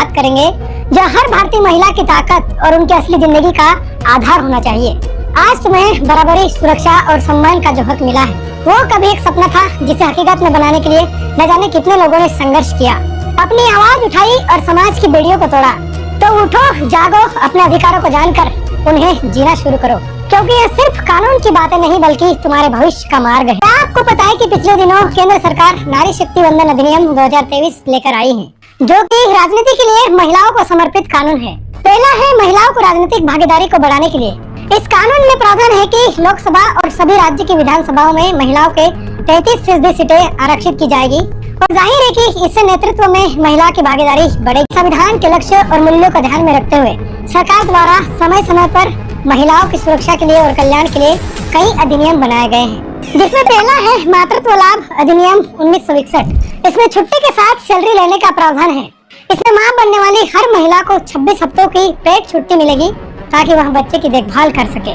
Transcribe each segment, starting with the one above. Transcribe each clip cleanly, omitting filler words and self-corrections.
बात करेंगे जो हर भारतीय महिला की ताकत और उनकी असली जिंदगी का आधार होना चाहिए। आज तुम्हें बराबरी, सुरक्षा और सम्मान का जो हक मिला है, वो कभी एक सपना था जिसे हकीकत में बनाने के लिए न जाने कितने लोगों ने संघर्ष किया, अपनी आवाज उठाई और समाज की बेड़ियों को तोड़ा। तो उठो, जागो, अपने अधिकारों को जानकर उन्हें जीना शुरू करो, क्योंकि ये सिर्फ कानून की बातें नहीं बल्कि तुम्हारे भविष्य का मार्ग है। आपको पता है कि पिछले दिनों केंद्र सरकार नारी शक्ति वंदन अधिनियम 2023 लेकर आई है, जो कि राजनीति के लिए महिलाओं को समर्पित कानून है। पहला है महिलाओं को राजनीतिक भागीदारी को बढ़ाने के लिए। इस कानून में प्रावधान है कि लोकसभा और सभी राज्य की विधानसभाओं में महिलाओं के 33% सीटें आरक्षित की जाएगी और जाहिर है कि इससे नेतृत्व में महिला की भागीदारी बढ़ेगी। संविधान के लक्ष्य और मूल्यों को ध्यान में रखते हुए सरकार द्वारा समय समय पर महिलाओं की सुरक्षा के लिए और कल्याण के लिए कई अधिनियम बनाए गए हैं, जिसमें पहला है मातृत्व लाभ अधिनियम 1961। इसमें छुट्टी के साथ सैलरी लेने का प्रावधान है। इसमें मां बनने वाली हर महिला को 26 हफ्तों की पेड छुट्टी मिलेगी ताकि वह बच्चे की देखभाल कर सके।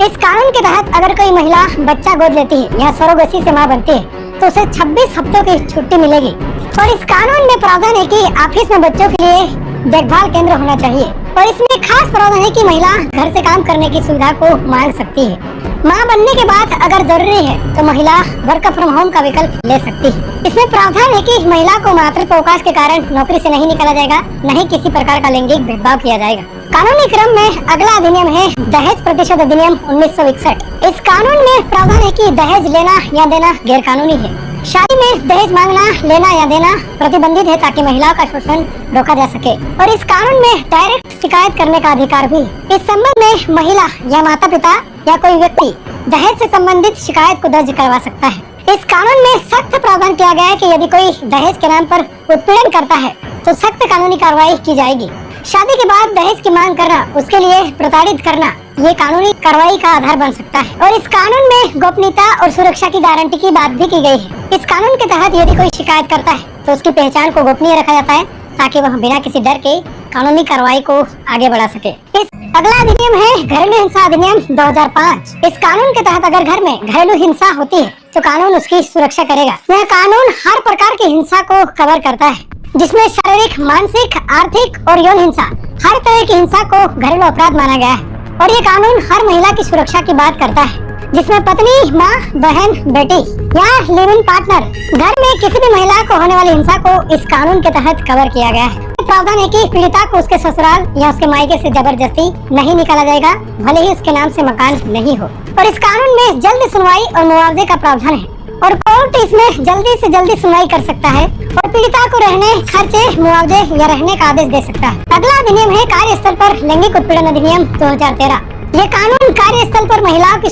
इस कानून के तहत अगर कोई महिला बच्चा गोद लेती है या सरोगेसी से मां बनती है तो उसे 26 हफ्तों की छुट्टी मिलेगी। और इस कानून में प्रावधान है कि ऑफिस में बच्चों के लिए देखभाल केंद्र होना चाहिए और इसमें खास प्रावधान है कि महिला घर से काम करने की सुविधा को मांग सकती है। मां बनने के बाद अगर जरूरी है तो महिला वर्क फ्रॉम होम का विकल्प ले सकती है। इसमें प्रावधान है कि महिला को मातृत्व अवकाश के कारण नौकरी से नहीं निकाला जाएगा, न ही किसी प्रकार का लैंगिक भेदभाव किया जाएगा। कानूनी क्रम में अगला अधिनियम है दहेज प्रतिशत अधिनियम 1961। इस कानून में प्रावधान है कि दहेज लेना या देना गैर कानूनी है। शादी में दहेज मांगना, लेना या देना प्रतिबंधित है ताकि महिलाओं का शोषण रोका जा सके। और इस कानून में डायरेक्ट शिकायत करने का अधिकार भी। इस संबंध में महिला या माता पिता या कोई व्यक्ति दहेज से संबंधित शिकायत को दर्ज करवा सकता है। इस कानून में सख्त प्रावधान किया गया है कि यदि कोई दहेज के नाम पर उत्पीड़न करता है तो सख्त कानूनी कार्रवाई की जाएगी। शादी के बाद दहेज की मांग करना, उसके लिए प्रताड़ित करना, ये कानूनी कार्रवाई का आधार बन सकता है। और इस कानून में गोपनीयता और सुरक्षा की गारंटी की बात भी की गई है। इस कानून के तहत यदि कोई शिकायत करता है तो उसकी पहचान को गोपनीय रखा जाता है ताकि वह बिना किसी डर के कानूनी कार्रवाई को आगे बढ़ा सके। इस अगला अधिनियम है घरेलू हिंसा अधिनियम 2005। इस कानून के तहत अगर घर में घरेलू हिंसा होती है तो कानून उसकी सुरक्षा करेगा। यह कानून हर प्रकार की हिंसा को कवर करता है, जिसमें शारीरिक, मानसिक, आर्थिक और यौन हिंसा, हर तरह की हिंसा को घरेलू अपराध माना गया है। और ये कानून हर महिला की सुरक्षा की बात करता है, जिसमें पत्नी, माँ, बहन, बेटी या लिव इन पार्टनर घर में किसी भी महिला को होने वाली हिंसा को इस कानून के तहत कवर किया गया है। प्रावधान है कि पीड़िता को उसके ससुराल या उसके मायके से जबरदस्ती नहीं निकाला जाएगा, भले ही उसके नाम से मकान नहीं हो। और इस कानून में जल्द सुनवाई और मुआवजे का प्रावधान है और कोर्ट इसमें जल्दी से जल्दी सुनवाई कर सकता है और पीड़िता को रहने, खर्चे, मुआवजे या रहने का आदेश दे सकता है। अगला अधिनियम है कार्यस्थल पर लैंगिक उत्पीड़न अधिनियम 2013। ये कानून कार्यस्थल पर महिलाओं की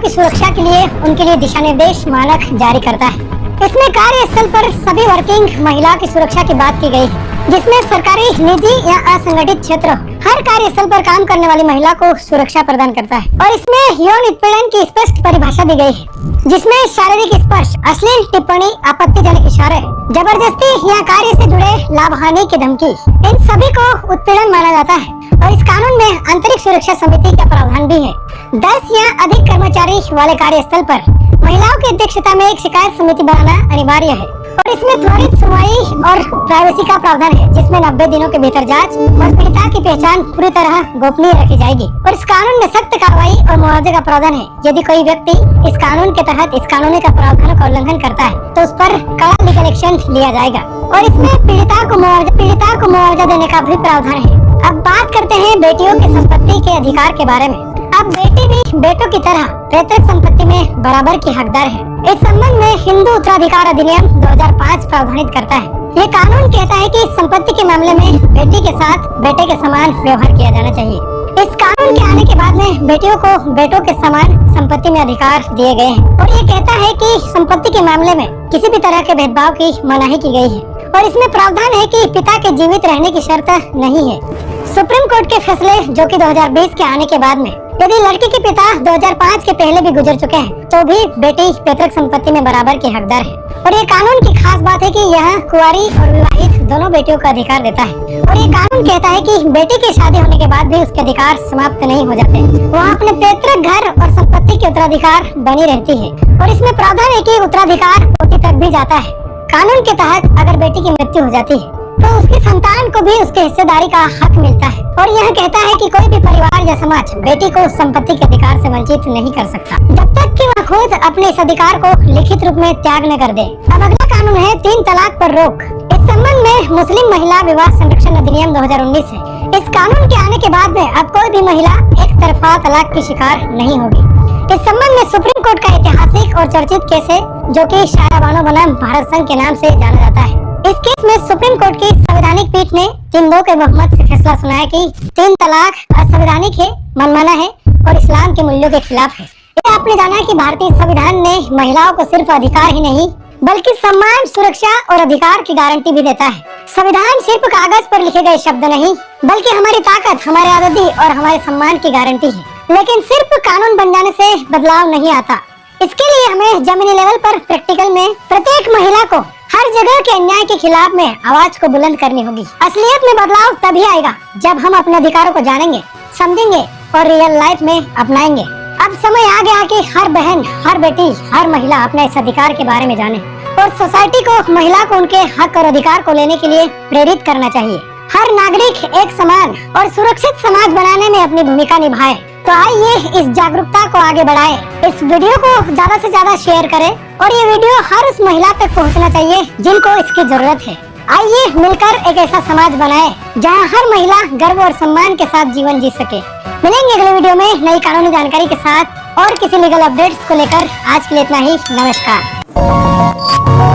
सुरक्षा के लिए उनके लिए दिशा निर्देश, मानक जारी करता है। इसमें कार्यस्थल पर सभी वर्किंग महिलाओं की सुरक्षा की बात की गई है, जिसमें सरकारी, निजी या असंगठित क्षेत्र हर कार्यस्थल पर काम करने वाली महिला को सुरक्षा प्रदान करता है। और इसमें यौन उत्पीड़न की स्पष्ट परिभाषा दी गई है, जिसमें शारीरिक स्पर्श, अश्लील टिप्पणी, आपत्तिजनक इशारे, जबरदस्ती या कार्य से जुड़े लाभ हानि की धमकी, इन सभी को उत्पीड़न माना जाता है। और इस कानून में आंतरिक सुरक्षा समिति का प्रावधान भी है। 10 या अधिक कर्मचारी वाले कार्यस्थल पर महिलाओं की अध्यक्षता में एक शिकायत समिति बनाना अनिवार्य है। और इसमें त्वरित सुनवाई और प्राइवेसी का प्रावधान है, जिसमें 90 दिनों के भीतर जांच और पीड़िता की पहचान पूरी तरह गोपनीय रखी जाएगी। और इस कानून में सख्त कार्रवाई और मुआवजे का प्रावधान है। यदि कोई व्यक्ति इस कानून के तहत इस कानूनी का प्रावधान का उल्लंघन करता है तो उस पर कड़ा लीगल एक्शन लिया जाएगा। और इसमें पीड़िता को मुआवजा देने का भी प्रावधान है। अब बात करते हैं बेटियों की संपत्ति के अधिकार के बारे में। अब बेटी भी बेटों की तरह पैतृक संपत्ति में बराबर की हकदार है। इस संबंध में हिंदू उत्तराधिकार अधिनियम 2005 प्रावधानित करता है। ये कानून कहता है कि संपत्ति के मामले में बेटी के साथ बेटे के समान व्यवहार किया जाना चाहिए। इस कानून के आने के बाद में बेटियों को बेटों के समान संपत्ति में अधिकार दिए गए हैं। और ये कहता है कि संपत्ति के मामले में किसी भी तरह के भेदभाव की मनाही की गई है। और इसमें प्रावधान है कि पिता के जीवित रहने की शर्त नहीं है। सुप्रीम कोर्ट के फैसले जो कि 2020 के आने के बाद में यदि लड़की के पिता 2005 के पहले भी गुजर चुके हैं तो भी बेटी पैतृक संपत्ति में बराबर की हकदार है। और ये कानून की खास बात है कि यह कुंवारी और विवाहित दोनों बेटियों को अधिकार देता है। और ये कानून कहता है कि बेटी की शादी होने के बाद भी उसके अधिकार समाप्त नहीं हो जाते, वह अपने पैतृक घर और संपत्ति के उत्तराधिकार बनी रहती है। और इसमें प्रावधान है कि उत्तराधिकार पोती तक भी जाता है। कानून के तहत अगर बेटी की मृत्यु हो जाती है तो उसकी संतान को भी उसके हिस्सेदारी का हक मिलता है। और यह कहता है कि कोई भी परिवार या समाज बेटी को संपत्ति के अधिकार से वंचित नहीं कर सकता जब तक कि वह खुद अपने इस अधिकार को लिखित रूप में त्याग न कर दे। अब अगला कानून है 3 तलाक पर रोक। इस संबंध में मुस्लिम महिला विवाह संरक्षण अधिनियम 2019 है। इस कानून के आने के बाद में अब कोई भी महिला एक तरफा तलाक की शिकार नहीं होगी। इस संबंध में सुप्रीम कोर्ट का ऐतिहासिक और चर्चित केस है जो कि शायरा बानो बनाम भारत संघ के नाम से जाना जाता है। इस केस में सुप्रीम कोर्ट की संवैधानिक पीठ ने 3-2 के बहुमत से फैसला सुनाया कि 3 तलाक असंवैधानिक है, मनमाना है और इस्लाम के मूल्यों के खिलाफ है। ये आपने जाना कि भारतीय संविधान ने महिलाओं को सिर्फ अधिकार ही नहीं बल्कि सम्मान, सुरक्षा और अधिकार की गारंटी भी देता है। संविधान सिर्फ कागज पर लिखे गए शब्द नहीं बल्कि हमारी ताकत, हमारी आजादी और हमारे सम्मान की गारंटी है। लेकिन सिर्फ कानून बन जाने से बदलाव नहीं आता। इसके लिए हमें जमीनी लेवल पर प्रैक्टिकल में प्रत्येक महिला को हर जगह के अन्याय के खिलाफ में आवाज को बुलंद करनी होगी। असलियत में बदलाव तभी आएगा जब हम अपने अधिकारों को जानेंगे, समझेंगे और रियल लाइफ में अपनाएंगे। अब समय आ गया कि हर बहन, हर बेटी, हर महिला अपने इस अधिकार के बारे में जाने और सोसाइटी को महिला को उनके हक और अधिकार को लेने के लिए प्रेरित करना चाहिए। हर नागरिक एक समान और सुरक्षित समाज बनाने में अपनी भूमिका निभाए। तो आइए इस जागरूकता को आगे बढ़ाएं। इस वीडियो को ज्यादा से ज्यादा शेयर करें और ये वीडियो हर उस महिला तक पहुंचना चाहिए जिनको इसकी जरूरत है। आइए मिलकर एक ऐसा समाज बनाएं जहां हर महिला गर्व और सम्मान के साथ जीवन जी सके। मिलेंगे अगले वीडियो में नई कानूनी जानकारी के साथ और किसी लीगल अपडेट्स को लेकर। आज के लिए इतना ही। नमस्कार।